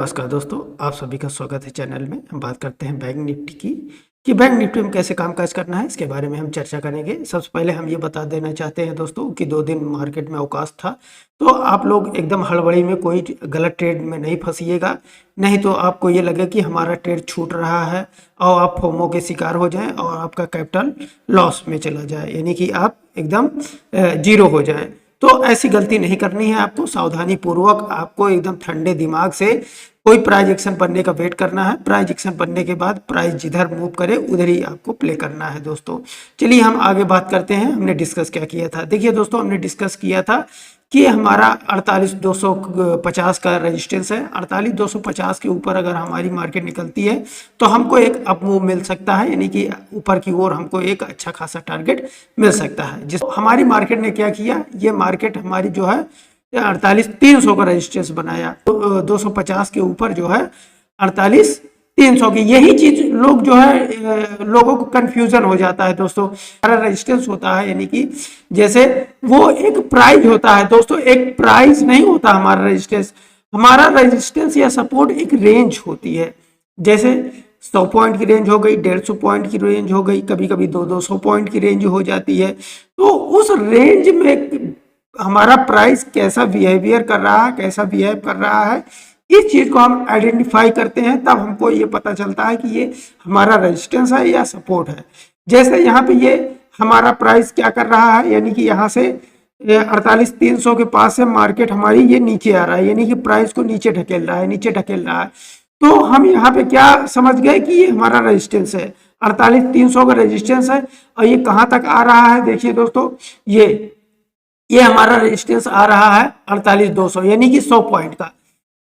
नमस्कार दोस्तों, आप सभी का स्वागत है चैनल में। हम बात करते हैं बैंक निफ्टी की कि बैंक निफ्टी में कैसे कामकाज करना है, इसके बारे में हम चर्चा करेंगे। सबसे पहले हम ये बता देना चाहते हैं दोस्तों कि 2 दिन मार्केट में अवकाश था, तो आप लोग एकदम हड़बड़ी में कोई गलत ट्रेड में नहीं फंसिएगा, नहीं तो आपको ये लगे कि हमारा ट्रेड छूट रहा है और आप फोमो के शिकार हो जाएं और आपका कैपिटल लॉस में चला जाए, यानी कि आप एकदम जीरो हो जाएं। तो ऐसी गलती नहीं करनी है आपको। सावधानी पूर्वक आपको एकदम ठंडे दिमाग से कोई प्राइस एक्शन बनने का वेट करना है। प्राइस एक्शन बनने के बाद प्राइस जिधर मूव करे उधर ही आपको प्ले करना है दोस्तों। चलिए हम आगे बात करते हैं, हमने डिस्कस क्या किया था। देखिए दोस्तों, हमने डिस्कस किया था कि हमारा 48,250 का रेजिस्टेंस है। 48,250 के ऊपर अगर हमारी मार्केट निकलती है तो हमको एक अप मूव मिल सकता है, यानी कि ऊपर की ओर हमको एक अच्छा खासा टारगेट मिल सकता है। जिस हमारी मार्केट ने क्या किया, ये मार्केट हमारी जो है 48,300 का रेजिस्टेंस बनाया। तो 250 के ऊपर जो है 48,300 की, यही चीज लोग जो है लोगों को कंफ्यूजन हो जाता है दोस्तों। हमारा रेजिस्टेंस होता है, यानी कि जैसे वो एक प्राइस होता है दोस्तों, एक प्राइस नहीं होता हमारा रेजिस्टेंस। हमारा रेजिस्टेंस या सपोर्ट एक रेंज होती है, जैसे 100 पॉइंट की रेंज हो गई, 150 पॉइंट की रेंज हो गई, कभी कभी 200 पॉइंट की रेंज हो जाती है। तो उस रेंज में हमारा प्राइस कैसा बिहेवियर कर रहा है, कैसा बिहेव कर रहा है, इस चीज को हम आइडेंटिफाई करते हैं, तब हमको ये पता चलता है कि ये हमारा रेजिस्टेंस है या सपोर्ट है। जैसे यहाँ पे ये हमारा प्राइस क्या कर रहा है, यानी कि यहाँ से 48,300 के पास से मार्केट हमारी ये नीचे आ रहा है, यानी कि प्राइस को नीचे ढकेल रहा है, नीचे ढकेल रहा है। तो हम यहाँ पे क्या समझ गए कि ये हमारा रेजिस्टेंस है, 48,300 का रेजिस्टेंस है। और ये कहाँ तक आ रहा है, देखिए दोस्तों, ये हमारा रेजिस्टेंस आ रहा है 48,200, यानी कि 100 पॉइंट का।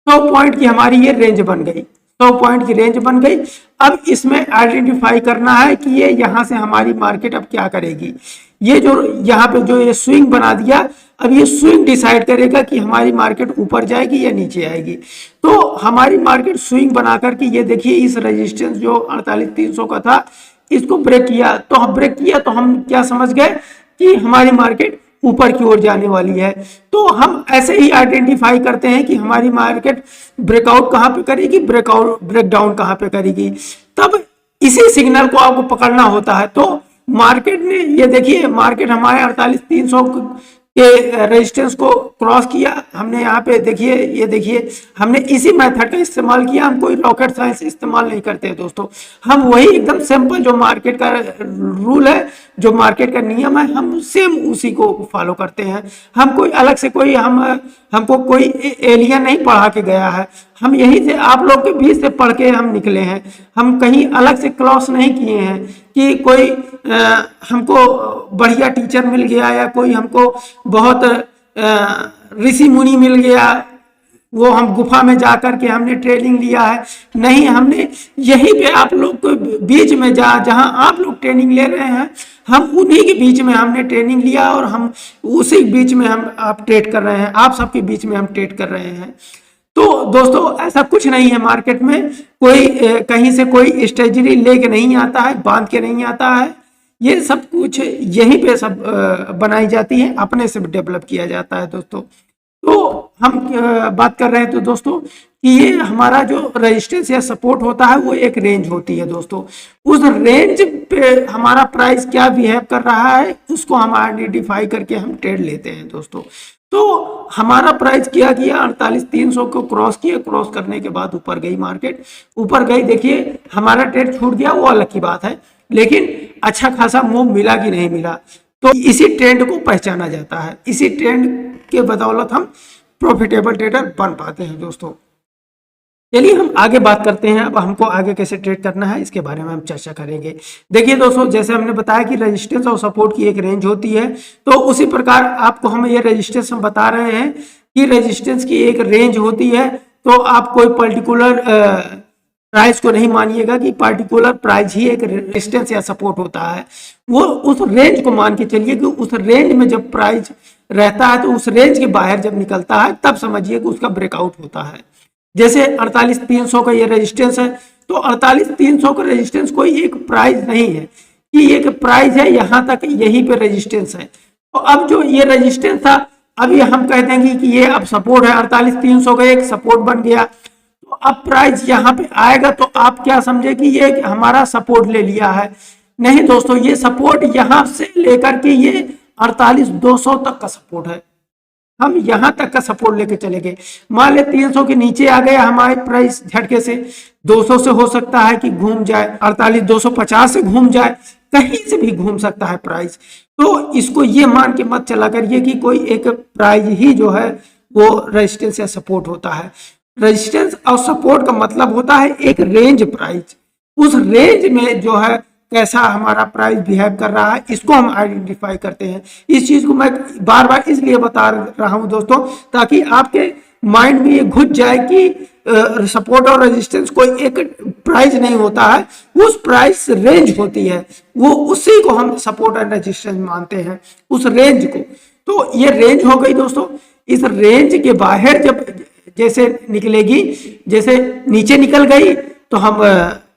100 पॉइंट की हमारी ये रेंज बन गई, 100 पॉइंट की रेंज बन गई। अब इसमें आइडेंटिफाई करना है कि ये यहाँ से हमारी मार्केट अब क्या करेगी। ये जो यहाँ पे जो ये स्विंग बना दिया, अब ये स्विंग डिसाइड करेगा कि हमारी मार्केट ऊपर जाएगी या नीचे आएगी। तो हमारी मार्केट स्विंग बना करके ये देखिए, इस रेजिस्टेंस जो 48,300 का था, इसको ब्रेक किया। तो हम क्या समझ गए कि हमारी मार्केट ऊपर की ओर जाने वाली है। तो हम ऐसे ही आइडेंटिफाई करते हैं कि हमारी मार्केट ब्रेकआउट कहाँ पे करेगी, ब्रेकडाउन कहाँ पे करेगी। तब इसी सिग्नल को आपको पकड़ना होता है। तो मार्केट ने, ये देखिए, मार्केट हमारे 48,300 के रेजिस्टेंस को क्रॉस किया। हमने यहाँ पे देखिए, ये देखिए, हमने इसी मेथड का इस्तेमाल किया। हम कोई रॉकेट साइंस इस्तेमाल नहीं करते हैं दोस्तों, हम वही एकदम सिंपल जो मार्केट का रूल है, जो मार्केट का नियम है, हम सेम उसी को फॉलो करते हैं। हम कोई अलग से कोई हमको कोई एलियन नहीं पढ़ा के गया है, हम यही से आप लोग के बीच से पढ़ के हम निकले हैं। हम कहीं अलग से क्लास नहीं किए हैं कि कोई हमको बढ़िया टीचर मिल गया या कोई हमको बहुत ऋषि मुनि मिल गया, वो हम गुफा में जाकर के हमने ट्रेनिंग लिया है। नहीं, हमने यहीं पे आप लोग को बीच में जहां आप लोग ट्रेनिंग ले रहे हैं, हम उन्हीं के बीच में हमने ट्रेनिंग लिया और हम उसी बीच में आप ट्रेड कर रहे हैं, आप सबके बीच में हम ट्रेड कर रहे हैं। तो दोस्तों, ऐसा कुछ नहीं है मार्केट में, कोई कहीं से कोई स्ट्रेटजी लेके नहीं आता है, बांध के नहीं आता है। ये सब कुछ यहीं पे सब बनाई जाती है, अपने से डेवलप किया जाता है दोस्तों। तो हम बात कर रहे हैं तो दोस्तों कि ये हमारा जो रेजिस्टेंस या सपोर्ट होता है, वो एक रेंज होती है दोस्तों। उस रेंज पे हमारा प्राइस क्या बिहेव कर रहा है, उसको हम आइडेंटिफाई करके हम ट्रेड लेते हैं दोस्तों। तो हमारा प्राइस क्या किया, 48,300 को क्रॉस किया। क्रॉस करने के बाद ऊपर गई मार्केट, ऊपर गई, देखिए हमारा ट्रेड छूट गया, वो अलग की बात है, लेकिन अच्छा खासा मूव मिला कि नहीं मिला। तो इसी ट्रेंड को पहचाना जाता है, इसी ट्रेंड के बदौलत हम प्रॉफिटेबल ट्रेडर बन पाते हैं दोस्तों। चलिए हम आगे बात करते हैं। अब हमको आगे कैसे ट्रेड करना है, इसके बारे में हम चर्चा करेंगे। देखिए दोस्तों, जैसे हमने बताया कि रेजिस्टेंस और सपोर्ट की एक रेंज होती है, तो उसी प्रकार आपको हम ये रेजिस्टेंस हम बता रहे हैं कि रेजिस्टेंस की एक रेंज होती है। तो आप कोई पर्टिकुलर प्राइस को नहीं मानिएगा कि पार्टिकुलर प्राइस ही एक रेजिस्टेंस या सपोर्ट होता है। वो उस रेंज को मान के चलिए कि उस रेंज में जब प्राइस रहता है, तो उस रेंज के बाहर जब निकलता है, तब समझिए कि उसका ब्रेकआउट होता है। जैसे 48,300 का ये रेजिस्टेंस है, तो 48,300 का रेजिस्टेंस कोई एक प्राइस नहीं है कि एक प्राइस है, यहाँ तक यहीं पे रेजिस्टेंस है। तो अब जो ये रेजिस्टेंस था, अब ये हम कह देंगे कि ये अब सपोर्ट है, 48,300 का एक सपोर्ट बन गया। तो अब प्राइस यहाँ पे आएगा तो आप क्या समझे कि ये हमारा सपोर्ट ले लिया है। नहीं दोस्तों, ये सपोर्ट यहाँ से लेकर के ये 48,200 तक का सपोर्ट है। हम यहां तक का सपोर्ट लेके चले गए। मान ले 300 के नीचे आ गया हमारे प्राइस झटके से, 200 से हो सकता है कि घूम जाए, 48,250 से घूम जाए, कहीं से भी घूम सकता है प्राइस। तो इसको ये मान के मत चला करिए कि कोई एक प्राइस ही जो है वो रेजिस्टेंस या सपोर्ट होता है। रेजिस्टेंस और सपोर्ट का मतलब होता है एक रेंज प्राइस। उस रेंज में जो है कैसा हमारा प्राइस बिहेव कर रहा है, इसको हम आइडेंटिफाई करते हैं। इस चीज को मैं बार बार इसलिए बता रहा हूं दोस्तों, ताकि आपके माइंड में ये घुस जाए कि सपोर्ट और रेजिस्टेंस कोई एक प्राइस नहीं होता है, उस प्राइस रेंज होती है, वो उसी को हम सपोर्ट और रेजिस्टेंस मानते हैं, उस रेंज को। तो ये रेंज हो गई दोस्तों। इस रेंज के बाहर जब जैसे निकलेगी, जैसे नीचे निकल गई तो हम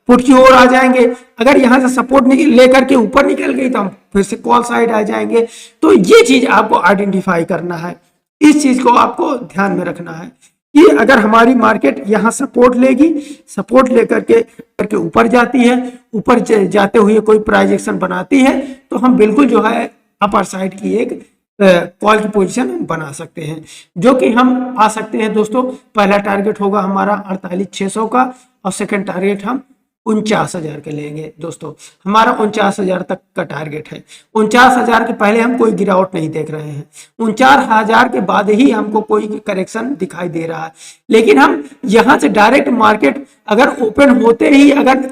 पुट की ओर आ जाएंगे। अगर यहां से सपोर्ट लेकर के ऊपर निकल गई तो हम फिर से कॉल साइड आ जाएंगे। तो ये चीज आपको आइडेंटिफाई करना है, इस चीज को आपको ध्यान में रखना है कि अगर हमारी मार्केट यहां सपोर्ट लेगी, सपोर्ट लेकर के ऊपर जाती है, ऊपर जाते हुए कोई प्राइस एक्शन बनाती है, तो हम बिल्कुल जो है अपर साइड की एक कॉल की पोजीशन बना सकते हैं, जो कि हम आ सकते हैं दोस्तों। पहला टारगेट होगा हमारा 48,600 का और सेकंड टारगेट हम 49,000 के लेंगे दोस्तों। हमारा 49,000 तक का टारगेट है। 49,000 के पहले हम कोई गिरावट नहीं देख रहे हैं, 49,000 के बाद ही हमको कोई करेक्शन दिखाई दे रहा है। लेकिन हम यहां से डायरेक्ट मार्केट अगर ओपन होते ही अगर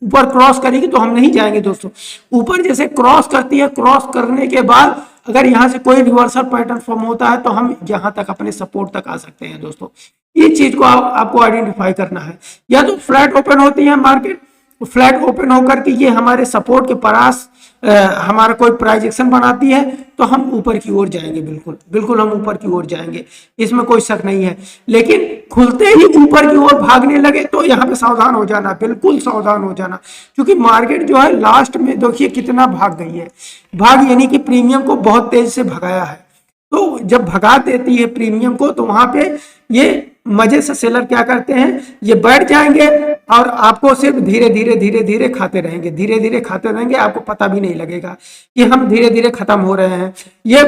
ऊपर क्रॉस करेगी तो हम नहीं जाएंगे दोस्तों। ऊपर जैसे क्रॉस करती है, क्रॉस करने के बाद अगर यहां से कोई रिवर्सल पैटर्न फॉर्म होता है तो हम यहां तक अपने सपोर्ट तक आ सकते हैं दोस्तों। ये चीज को आपको आइडेंटिफाई करना है। या तो फ्लैट ओपन होती है मार्केट, फ्लैट ओपन होकर के ये हमारे सपोर्ट के पास हमारा कोई प्राइस एक्शन बनाती है तो हम ऊपर की ओर जाएंगे, बिल्कुल बिल्कुल हम ऊपर की ओर जाएंगे, इसमें कोई शक नहीं है। लेकिन खुलते ही ऊपर की ओर भागने लगे तो यहाँ पे सावधान हो जाना, बिल्कुल सावधान हो जाना, क्योंकि मार्केट जो है लास्ट में देखिए कितना भाग गई है। भाग यानी कि प्रीमियम को बहुत तेज से भगाया है। तो जब भगा देती है प्रीमियम को तो वहां पे ये मजे से सेलर क्या करते हैं, ये बैठ जाएंगे और आपको सिर्फ धीरे धीरे धीरे धीरे खाते रहेंगे, धीरे धीरे खाते रहेंगे, आपको पता भी नहीं लगेगा कि हम धीरे धीरे खत्म हो रहे हैं। ये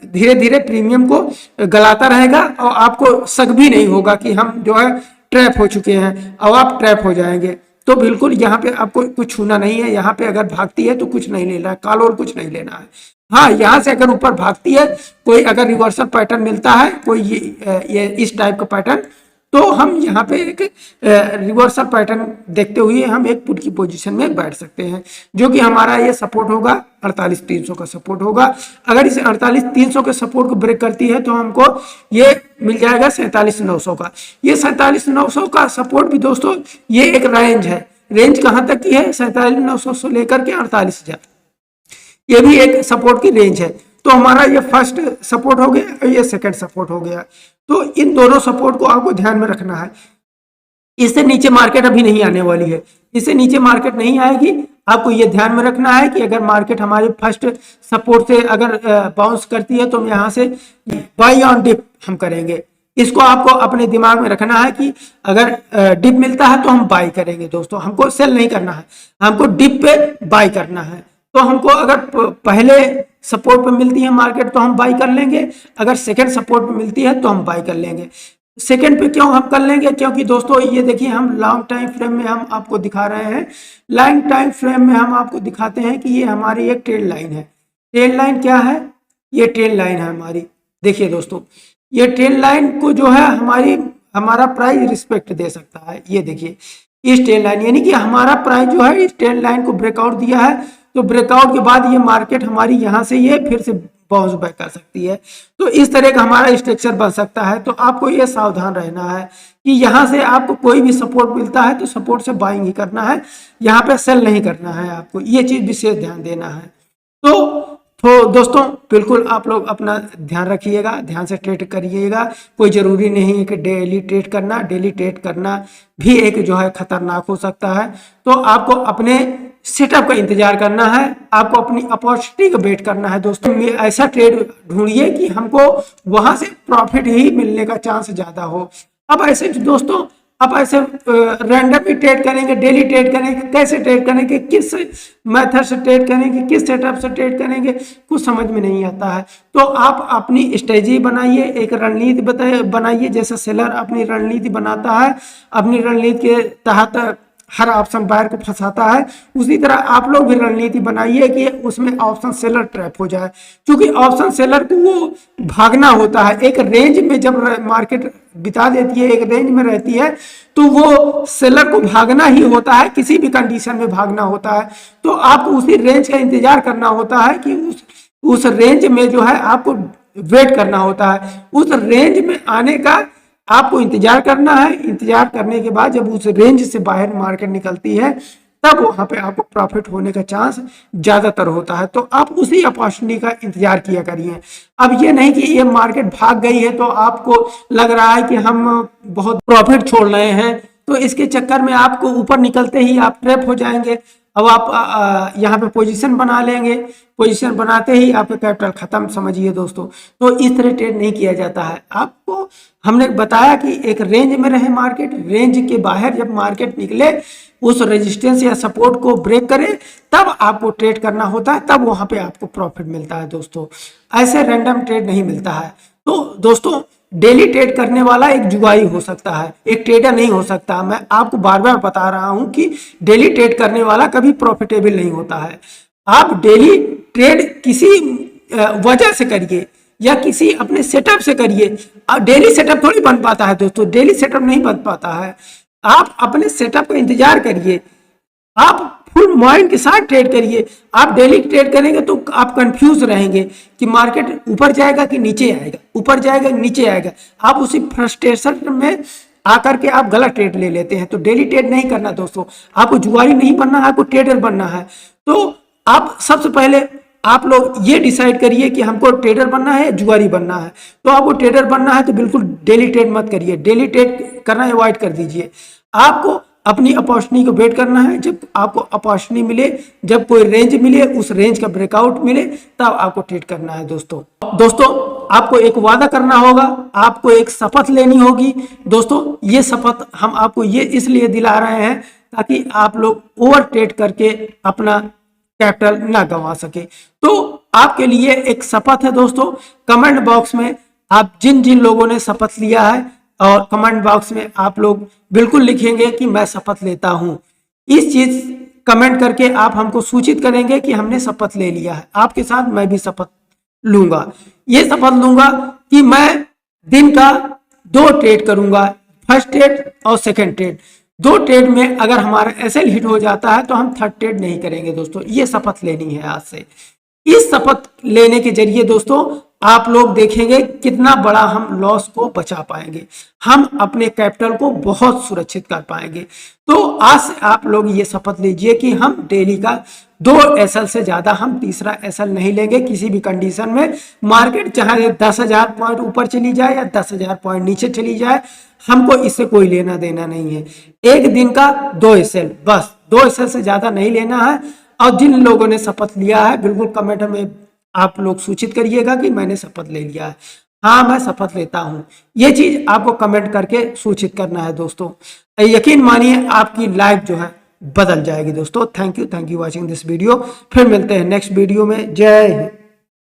धीरे धीरे प्रीमियम को गलाता रहेगा और आपको शक भी नहीं होगा कि हम जो है ट्रैप हो चुके हैं, और आप ट्रैप हो जाएंगे। तो बिल्कुल यहाँ पे आपको कुछ छूना नहीं है। यहाँ पे अगर भागती है तो कुछ नहीं लेना है, कॉल और कुछ नहीं लेना है। हाँ, यहाँ से अगर ऊपर भागती है, कोई अगर रिवर्सल पैटर्न मिलता है, कोई ये इस टाइप का पैटर्न, तो हम यहाँ पे एक रिवर्सल पैटर्न देखते हुए हम एक पुट की पोजीशन में बैठ सकते हैं, जो कि हमारा ये सपोर्ट होगा 48,300 का सपोर्ट होगा। अगर इसे 48,300 के सपोर्ट को ब्रेक करती है तो हमको ये मिल जाएगा 47,900 का। ये 47,900 का सपोर्ट भी दोस्तों ये एक रेंज है। रेंज कहाँ तक की है? 47,900 से लेकर के 48,000, ये भी एक सपोर्ट की रेंज है। तो हमारा ये फर्स्ट सपोर्ट हो गया और ये सेकंड सपोर्ट हो गया। तो इन दोनों सपोर्ट को आपको ध्यान में रखना है। इससे नीचे मार्केट अभी नहीं आने वाली है, इससे नीचे मार्केट नहीं आएगी। आपको ये ध्यान में रखना है कि अगर मार्केट हमारे फर्स्ट सपोर्ट से अगर बाउंस करती है तो हम यहाँ से बाई ऑन डिप हम करेंगे। इसको आपको अपने दिमाग में रखना है कि अगर डिप मिलता है तो हम बाई करेंगे दोस्तों, हमको सेल नहीं करना है, हमको डिप पे बाई करना है। तो हमको अगर पहले सपोर्ट पे मिलती है मार्केट तो हम बाई कर लेंगे, अगर सेकंड सपोर्ट पे मिलती है तो हम बाई कर लेंगे। सेकंड पे क्यों हम कर लेंगे? क्योंकि दोस्तों ये देखिए हम लॉन्ग टाइम फ्रेम में हम आपको दिखा रहे हैं, लॉन्ग टाइम फ्रेम में हम आपको दिखाते हैं कि ये हमारी एक ट्रेंड लाइन है। ट्रेंड लाइन क्या है? ये ट्रेंड लाइन है हमारी। देखिए दोस्तों, ये ट्रेंड लाइन को जो है हमारा प्राइस रिस्पेक्ट दे सकता है। ये देखिए इस ट्रेंड लाइन, यानी कि हमारा प्राइस जो है इस ट्रेंड लाइन को ब्रेकआउट दिया है, तो ब्रेकआउट के बाद ये मार्केट हमारी यहाँ से ये फिर से बाउंस बैक कर सकती है। तो इस तरह का हमारा स्ट्रक्चर बन सकता है। तो आपको ये सावधान रहना है कि यहाँ से आपको कोई भी सपोर्ट मिलता है तो सपोर्ट से बाइंग ही करना है, यहाँ पे सेल नहीं करना है। आपको ये चीज विशेष ध्यान देना है। तो दोस्तों बिल्कुल आप लोग अपना ध्यान रखिएगा, ध्यान से ट्रेड करिएगा। कोई जरूरी नहीं है कि डेली ट्रेड करना, डेली ट्रेड करना भी एक जो है खतरनाक हो सकता है। तो आपको अपने सेटअप का इंतजार करना है, आपको अपनी अपॉर्चुनिटी का वेट करना है दोस्तों। ऐसा ट्रेड ढूंढिए कि हमको वहां से प्रॉफिट ही मिलने का चांस ज्यादा हो। अब ऐसे दोस्तों आप ऐसे रैंडमली ट्रेड करेंगे, डेली ट्रेड करेंगे, कैसे ट्रेड करेंगे, किस मेथड से ट्रेड करेंगे, किस सेटअप से ट्रेड करेंगे, कुछ समझ में नहीं आता है। तो आप अपनी स्ट्रेटजी बनाइए, एक रणनीति बनाइए, जैसे सेलर अपनी रणनीति बनाता है, अपनी रणनीति के तहत हर ऑप्शन बायर को फंसाता है, उसी तरह आप लोग भी रणनीति बनाइए कि उसमें ऑप्शन सेलर ट्रैप हो जाए। क्योंकि ऑप्शन सेलर को वो भागना होता है, एक रेंज में जब मार्केट बिता देती है, एक रेंज में रहती है, तो वो सेलर को भागना ही होता है, किसी भी कंडीशन में भागना होता है। तो आपको उसी रेंज का इंतजार करना होता है कि उस रेंज में जो है आपको वेट करना होता है, उस रेंज में आने का आपको इंतजार करना है। इंतजार करने के बाद जब उस रेंज से बाहर मार्केट निकलती है, तब वहां पे आपको प्रॉफिट होने का चांस ज्यादातर होता है। तो आप उसी अपॉर्चुनिटी का इंतजार किया करिए। अब ये नहीं कि ये मार्केट भाग गई है तो आपको लग रहा है कि हम बहुत प्रॉफिट छोड़ रहे हैं, तो इसके चक्कर में आपको ऊपर निकलते ही आप ट्रैप हो जाएंगे। अब आप यहाँ पे पोजीशन बना लेंगे, पोजीशन बनाते ही आपका कैपिटल खत्म, समझिए दोस्तों। तो इस तरह ट्रेड नहीं किया जाता है। आपको हमने बताया कि एक रेंज में रहे मार्केट, रेंज के बाहर जब मार्केट निकले, उस रेजिस्टेंस या सपोर्ट को ब्रेक करे, तब आपको ट्रेड करना होता है, तब वहां पे आपको प्रॉफिट मिलता है दोस्तों। ऐसे रैंडम ट्रेड नहीं मिलता है। तो दोस्तों, डेली ट्रेड करने वाला एक जुगाई हो सकता है, एक ट्रेडर नहीं हो सकता। मैं आपको बार बार बता रहा हूं कि डेली ट्रेड करने वाला कभी प्रॉफिटेबल नहीं होता है। आप डेली ट्रेड किसी वजह से करिए या किसी अपने सेटअप से करिए। डेली सेटअप थोड़ी बन पाता है दोस्तों, डेली सेटअप नहीं बन पाता है। आप अपने सेटअप का इंतजार करिए, आप फुल माइंड के साथ ट्रेड करिए। आप डेली ट्रेड करेंगे तो आप कंफ्यूज रहेंगे कि मार्केट ऊपर जाएगा कि नीचे आएगा, ऊपर जाएगा कि नीचे आएगा। आप उसी फ्रस्ट्रेशन में आकर के आप गलत ट्रेड ले लेते हैं। तो डेली ट्रेड नहीं करना दोस्तों, आपको जुआरी नहीं बनना है, आपको ट्रेडर बनना है। तो आप सबसे पहले आप लोग ये डिसाइड करिए कि हमको ट्रेडर बनना है या जुआरी बनना है। तो आपको ट्रेडर बनना है तो बिल्कुल डेली ट्रेड मत करिए, डेली ट्रेड करना अवॉइड कर दीजिए। आपको अपनी अपॉर्चुनिटी को वेट करना है। जब आपको अपॉर्चुनिटी मिले, जब कोई रेंज मिले, उस रेंज का ब्रेकआउट मिले, तब आपको ट्रेड करना है दोस्तों। आपको एक वादा करना होगा, आपको एक शपथ लेनी होगी दोस्तों। ये शपथ हम आपको ये इसलिए दिला रहे हैं ताकि आप लोग ओवर ट्रेड करके अपना कैपिटल ना गंवा सके। तो आपके लिए एक शपथ है दोस्तों। कमेंट बॉक्स में आप जिन जिन लोगों ने शपथ लिया है, और कमेंट बॉक्स में आप लोग बिल्कुल लिखेंगे कि मैं शपथ लेता हूं। इस चीज कमेंट करके आप हमको सूचित करेंगे कि हमने शपथ ले लिया है। आपके साथ मैं भी शपथ लूंगा। ये शपथ लूंगा कि मैं दिन का 2 ट्रेड करूंगा, फर्स्ट ट्रेड और सेकंड ट्रेड। 2 ट्रेड में अगर हमारा एसएल हिट हो जाता है तो हम थर्ड ट्रेड नहीं करेंगे दोस्तों। ये शपथ लेनी है आज से। इस शपथ लेने के जरिए दोस्तों आप लोग देखेंगे कितना बड़ा हम लॉस को बचा पाएंगे, हम अपने कैपिटल को बहुत सुरक्षित कर पाएंगे। तो आज से आप लोग ये शपथ लीजिए कि हम डेली का 2 एसएल से ज्यादा हम तीसरा एसएल नहीं लेंगे किसी भी कंडीशन में। मार्केट चाहे 10,000 पॉइंट ऊपर चली जाए या 10,000 पॉइंट नीचे चली जाए, हमको इससे कोई लेना देना नहीं है। एक दिन का 2 एसएल, बस 2 एसएल से ज्यादा नहीं लेना है। और जिन लोगों ने शपथ लिया है, बिल्कुल कमेंट में आप लोग सूचित करिएगा कि मैंने शपथ ले लिया है, हाँ मैं शपथ लेता हूं। ये चीज आपको कमेंट करके सूचित करना है दोस्तों। यकीन मानिए आपकी लाइफ जो है बदल जाएगी दोस्तों। Thank you watching this video. फिर मिलते हैं नेक्स्ट वीडियो में। जय हिंद।